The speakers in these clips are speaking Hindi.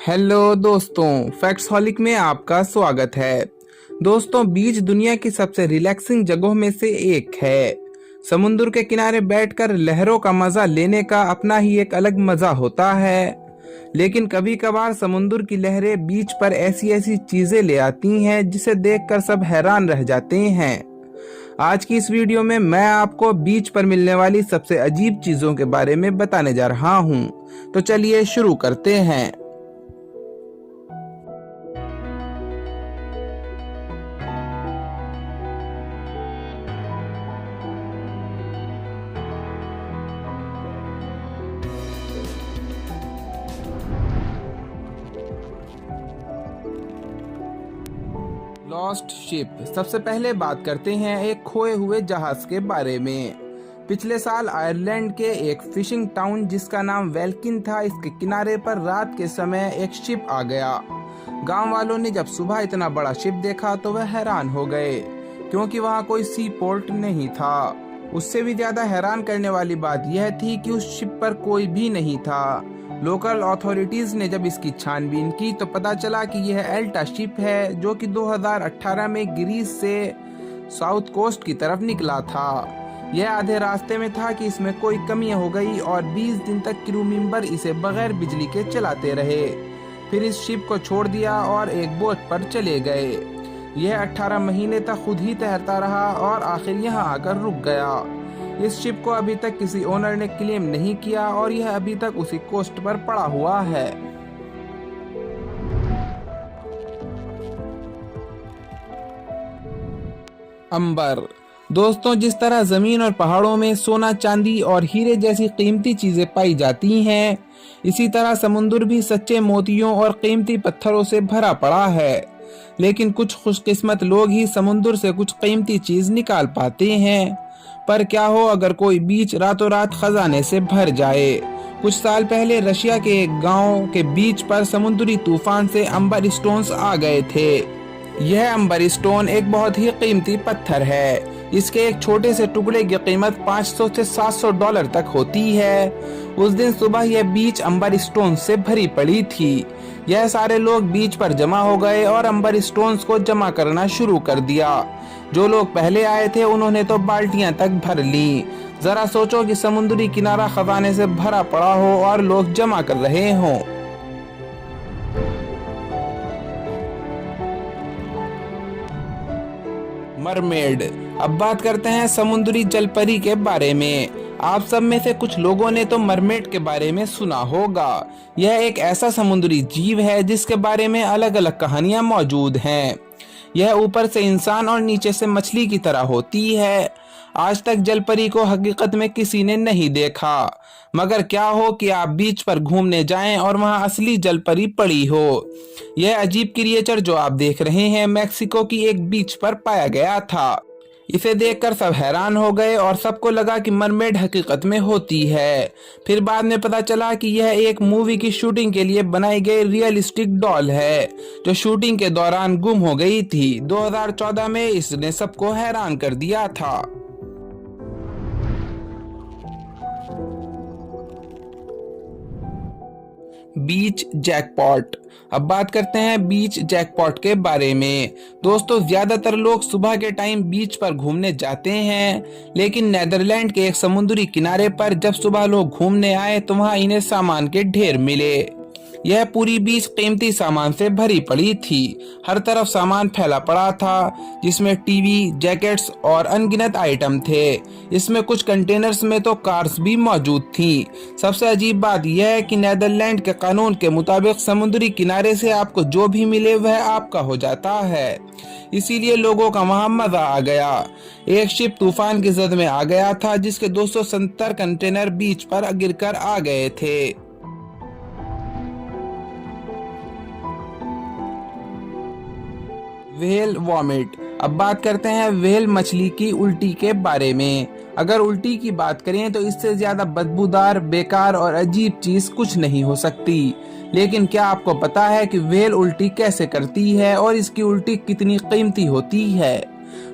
हेलो दोस्तों, फैक्ट्सहॉलिक में आपका स्वागत है। दोस्तों, बीच दुनिया की सबसे रिलैक्सिंग जगहों में से एक है। समुद्र के किनारे बैठकर लहरों का मजा लेने का अपना ही एक अलग मजा होता है। लेकिन कभी कभार समुद्र की लहरें बीच पर ऐसी ऐसी चीजें ले आती हैं जिसे देखकर सब हैरान रह जाते हैं। आज की इस वीडियो में मैं आपको बीच पर मिलने वाली सबसे अजीब चीजों के बारे में बताने जा रहा हूँ। तो चलिए शुरू करते हैं। Lost ship. सबसे पहले बात करते हैं एक खोए हुए जहाज के बारे में। पिछले साल आयरलैंड के एक फिशिंग टाउन जिसका नाम वेल्किन था, इसके किनारे पर रात के समय एक शिप आ गया। गांव वालों ने जब सुबह इतना बड़ा शिप देखा तो वह हैरान हो गए, क्योंकि वहां कोई सी पोर्ट नहीं था। उससे भी ज्यादा हैरान करने वाली बात यह थी कि उस शिप पर कोई भी नहीं था। लोकल अथॉरिटीज ने जब इसकी छानबीन की तो पता चला कि यह एल्टा शिप है, जो कि 2018 में ग्रीस से साउथ कोस्ट की तरफ निकला था। यह आधे रास्ते में था कि इसमें कोई कमी हो गई और 20 दिन तक क्रू मेंबर इसे बगैर बिजली के चलाते रहे। फिर इस शिप को छोड़ दिया और एक बोट पर चले गए। यह 18 महीने तक खुद ही तैरता रहा और आखिर यहाँ आकर रुक गया। इस शिप को अभी तक किसी ओनर ने क्लेम नहीं किया और यह अभी तक उसी कोस्ट पर पड़ा हुआ है। अंबर। दोस्तों, जिस तरह जमीन और पहाड़ों में सोना, चांदी और हीरे जैसी कीमती चीजें पाई जाती हैं, इसी तरह समुद्र भी सच्चे मोतियों और कीमती पत्थरों से भरा पड़ा है। लेकिन कुछ खुशकिस्मत लोग ही समुद्र से कुछ कीमती चीज निकाल पाते हैं। पर क्या हो अगर कोई बीच रातों रात खजाने से भर जाए। कुछ साल पहले रशिया के एक गांव के बीच पर समुद्री तूफान से अंबर स्टोन्स आ गए थे। यह अंबर स्टोन एक बहुत ही कीमती पत्थर है। इसके एक छोटे से टुकड़े की कीमत $500 से $700 तक होती है। उस दिन सुबह यह बीच अंबर स्टोन से भरी पड़ी थी। यह सारे लोग बीच पर जमा हो गए और अंबर स्टोन्स को जमा करना शुरू कर दिया। जो लोग पहले आए थे उन्होंने तो बाल्टियां तक भर ली। जरा सोचो कि समुद्री किनारा खजाने से भरा पड़ा हो और लोग जमा कर रहे हों। मरमेड। अब बात करते हैं समुद्री जलपरी के बारे में। आप सब में से कुछ लोगों ने तो मरमेड के बारे में सुना होगा। यह एक ऐसा समुद्री जीव है जिसके बारे में अलग अलग कहानियां मौजूद हैं। यह ऊपर से इंसान और नीचे से मछली की तरह होती है। आज तक जलपरी को हकीकत में किसी ने नहीं देखा, मगर क्या हो कि आप बीच पर घूमने जाएं और वहां असली जलपरी पड़ी हो। यह अजीब क्रिएचर जो आप देख रहे हैं मैक्सिको की एक बीच पर पाया गया था। इसे देखकर सब हैरान हो गए और सबको लगा कि मरमेड हकीकत में होती है। फिर बाद में पता चला कि यह एक मूवी की शूटिंग के लिए बनाई गई रियलिस्टिक डॉल है, जो शूटिंग के दौरान गुम हो गई थी। 2014 में इसने सबको हैरान कर दिया था। बीच जैकपॉट। अब बात करते हैं बीच जैकपॉट के बारे में। दोस्तों, ज्यादातर लोग सुबह के टाइम बीच पर घूमने जाते हैं, लेकिन नेदरलैंड के एक समुद्री किनारे पर जब सुबह लोग घूमने आए तो वहां इन्हें सामान के ढेर मिले। यह पूरी बीच कीमती सामान से भरी पड़ी थी। हर तरफ सामान फैला पड़ा था, जिसमें टीवी, जैकेट्स और अनगिनत आइटम थे। इसमें कुछ कंटेनर्स में तो कार्स भी मौजूद थी। सबसे अजीब बात यह है कि नेदरलैंड के कानून के मुताबिक समुद्री किनारे से आपको जो भी मिले वह आपका हो जाता है। इसीलिए लोगों का वहां मजा आ गया। एक शिप तूफान की जद में आ गया था, जिसके 270 कंटेनर बीच पर गिरकर आ गए थे। Whale vomit. अब बात करते हैं व्हेल मछली की उल्टी के बारे में। अगर उल्टी की बात करें तो इससे ज्यादा बदबूदार, बेकार और अजीब चीज कुछ नहीं हो सकती। लेकिन क्या आपको पता है कि व्हेल उल्टी कैसे करती है और इसकी उल्टी कितनी कीमती होती है?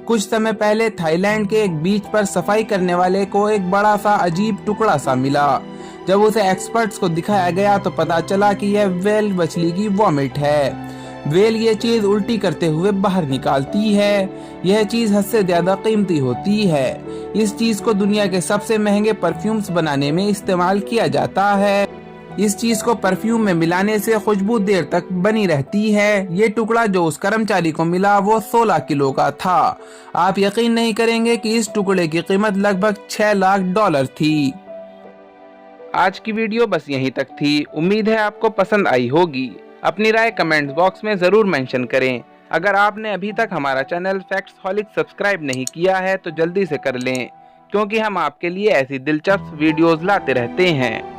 कुछ समय पहले थाईलैंड के एक बीच पर सफाई करने वाले को एक बड़ा सा अजीब टुकड़ा सा मिला। जब उसे एक्सपर्ट्स को दिखाया गया तो पता चला कि यह व्हेल मछली की वॉमिट है। व्हेल ये चीज उल्टी करते हुए बाहर निकालती है। यह चीज हद से ज्यादा कीमती होती है। इस चीज को दुनिया के सबसे महंगे परफ्यूम्स बनाने में इस्तेमाल किया जाता है। इस चीज को परफ्यूम में मिलाने से खुशबू देर तक बनी रहती है। ये टुकड़ा जो उस कर्मचारी को मिला वो 16 किलो का था। आप यकीन नहीं करेंगे कि इस टुकड़े की कीमत लगभग $6 लाख थी। आज की वीडियो बस यहीं तक थी। उम्मीद है आपको पसंद आई होगी। अपनी राय कमेंट बॉक्स में जरूर मेंशन करें। अगर आपने अभी तक हमारा चैनल फैक्ट्सहॉलिक सब्सक्राइब नहीं किया है तो जल्दी से कर लें, क्योंकि हम आपके लिए ऐसी दिलचस्प वीडियोस लाते रहते हैं।